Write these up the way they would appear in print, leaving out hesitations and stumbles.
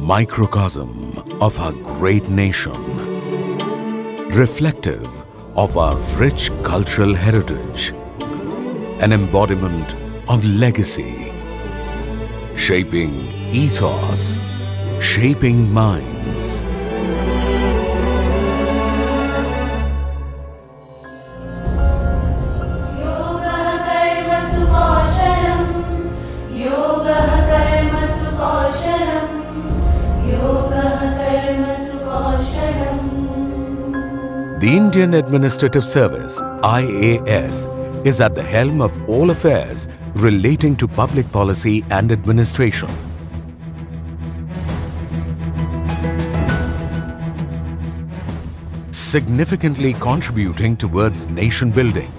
microcosm of our great nation, reflective of our rich cultural heritage, an embodiment of legacy, shaping ethos, shaping minds. The Indian Administrative Service, IAS, is at the helm of all affairs relating to public policy and administration. Significantly contributing towards nation building.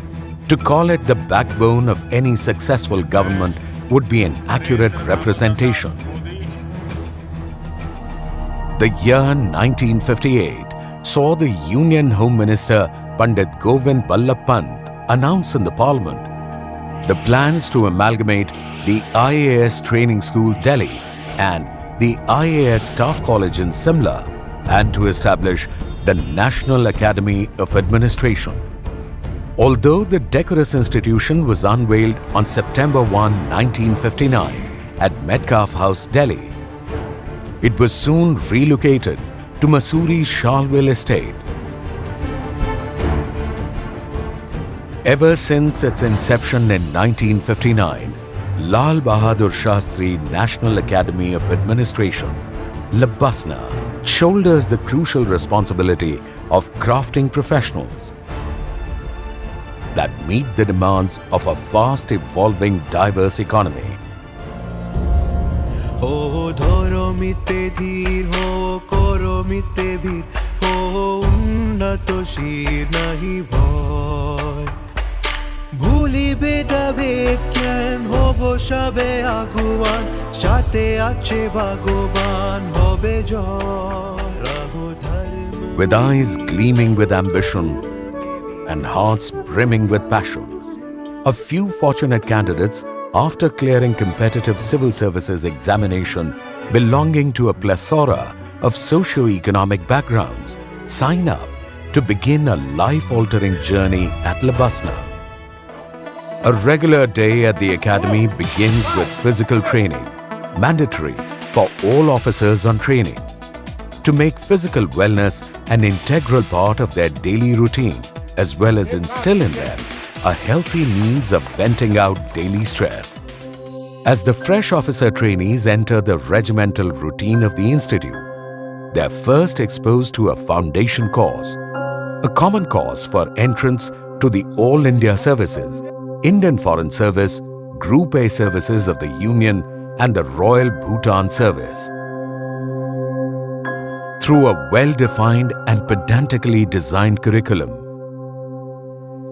To call it the backbone of any successful government would be an accurate representation. The year 1958 saw the Union Home Minister Pandit Govind Ballabh Pant announce in the Parliament the plans to amalgamate the IAS Training School Delhi and the IAS Staff College in Simla and to establish the National Academy of Administration. Although the decorous institution was unveiled on September 1, 1959 at Metcalfe House, Delhi, it was soon relocated to Mussoorie Charleville Estate. Ever since its inception in 1959, Lal Bahadur Shastri National Academy of Administration, Labasna, shoulders the crucial responsibility of crafting professionals that meet the demands of a fast evolving diverse economy. हो धरो मिते धीर हो करो मिते भीर हो उन्नत शीर नहीं भय भूली बेदा बेज्ञान होबो सबे आगुवान साथे आछे भगवान होबे जय राहो धर्म. With eyes gleaming with ambition and hearts brimming with passion, a few fortunate candidates, after clearing competitive civil services examination belonging to a plethora of socio-economic backgrounds, sign up to begin a life-altering journey at Labasna. A regular day at the academy begins with physical training, mandatory for all officers on training, to make physical wellness an integral part of their daily routine, as well as instill in them a healthy means of venting out daily stress. As the fresh officer trainees enter the regimental routine of the institute, they are first exposed to a foundation course, a common course for entrance to the All India Services, Indian Foreign Service, Group A Services of the Union and the Royal Bhutan Service. Through a well-defined and pedantically designed curriculum,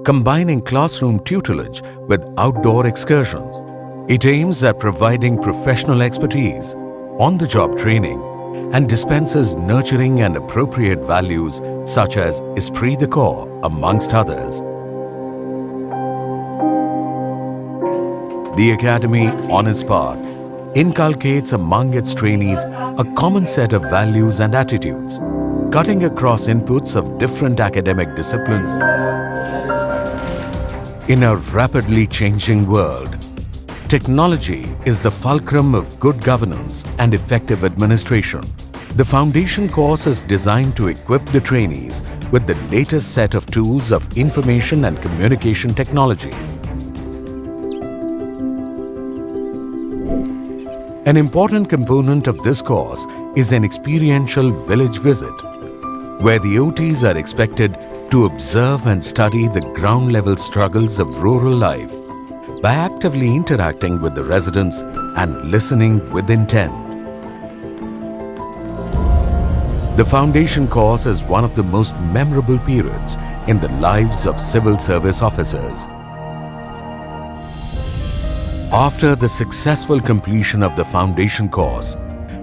combining classroom tutelage with outdoor excursions, it aims at providing professional expertise, on-the-job training, and dispenses nurturing and appropriate values such as esprit de corps, amongst others. The Academy, on its part, inculcates among its trainees a common set of values and attitudes, cutting across inputs of different academic disciplines. In a rapidly changing world, technology is the fulcrum of good governance and effective administration. The foundation course is designed to equip the trainees with the latest set of tools of information and communication technology. An important component of this course is an experiential village visit, where the OTs are expected to observe and study the ground-level struggles of rural life by actively interacting with the residents and listening with intent. The foundation course is one of the most memorable periods in the lives of civil service officers. After the successful completion of the foundation course,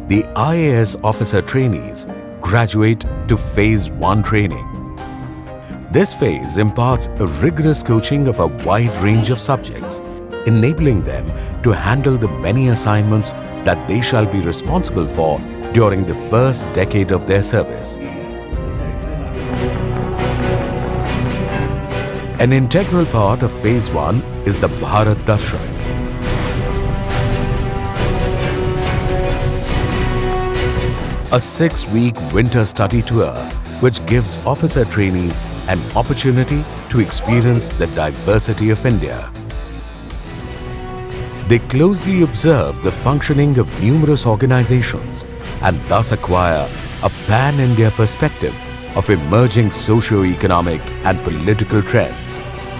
the IAS officer trainees graduate to Phase 1 training. This phase imparts a rigorous coaching of a wide range of subjects, enabling them to handle the many assignments that they shall be responsible for during the first decade of their service. An integral part of Phase 1 is the Bharat Darshan. A 6-week winter study tour which gives officer trainees an opportunity to experience the diversity of India. They closely observe the functioning of numerous organizations and thus acquire a pan-India perspective of emerging socio-economic and political trends.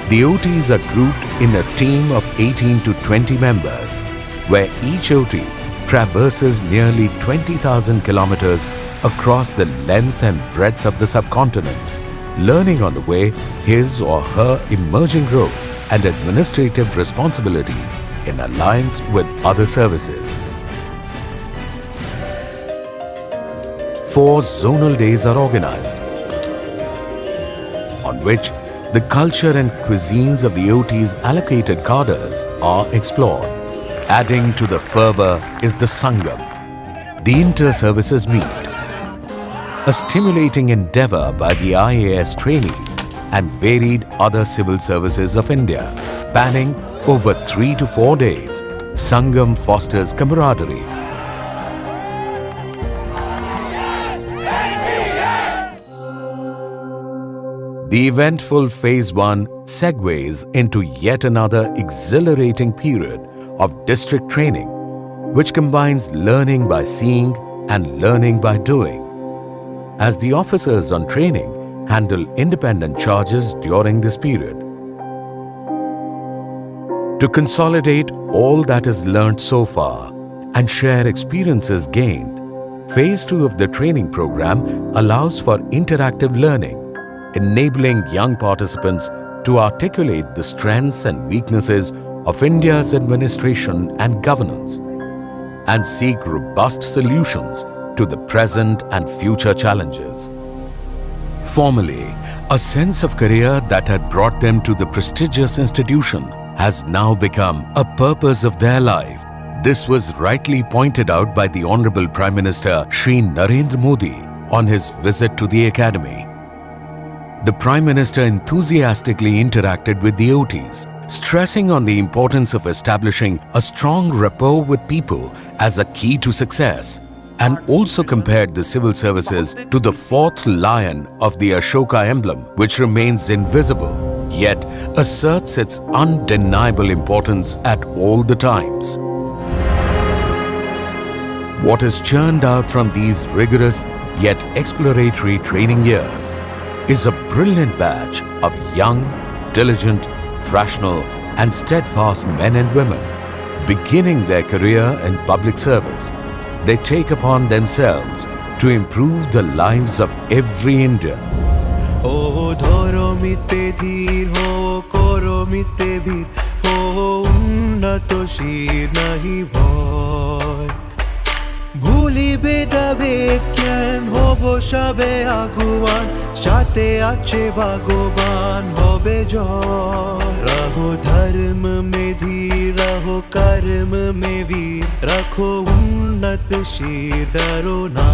The OTs are grouped in a team of 18 to 20 members, where each OT traverses nearly 20,000 kilometers across the length and breadth of the subcontinent, learning on the way his or her emerging role and administrative responsibilities in alliance with other services. 4 zonal days are organized, on which the culture and cuisines of the OT's allocated cadres are explored. Adding to the fervor is the Sangam, the inter-services meet, a stimulating endeavor by the IAS trainees and varied other civil services of India. Spanning over 3 to 4 days, Sangam fosters camaraderie, the eventful Phase 1 segues into yet another exhilarating period of district training, which combines learning by seeing and learning by doing, as the officers on training handle independent charges during this period. To consolidate all that is learnt so far and share experiences gained, Phase 2 of the training program allows for interactive learning, enabling young participants to articulate the strengths and weaknesses of India's administration and governance and seek robust solutions to the present and future challenges. Formerly, a sense of career that had brought them to the prestigious institution has now become a purpose of their life. This was rightly pointed out by the Honorable Prime Minister Shri Narendra Modi on his visit to the Academy. The Prime Minister enthusiastically interacted with the OTs, stressing on the importance of establishing a strong rapport with people as a key to success, and also compared the civil services to the 4th lion of the Ashoka emblem, which remains invisible, yet asserts its undeniable importance at all the times. What is churned out from these rigorous yet exploratory training years is a brilliant batch of young, diligent, rational and steadfast men and women beginning their career in public service. They take upon themselves to improve the lives of every Indian. O dhoro mite dheer ho koro mite bhir ho unnato shir nahi bhoy ভুলিবে ডাবেট জ্ঞান হব সবে আগুয়ান সাথে আছে ভগবান হবে জয় रहो धर्म में धीर रहो कर्म में वीर रखो उन्नत शीर डरो ना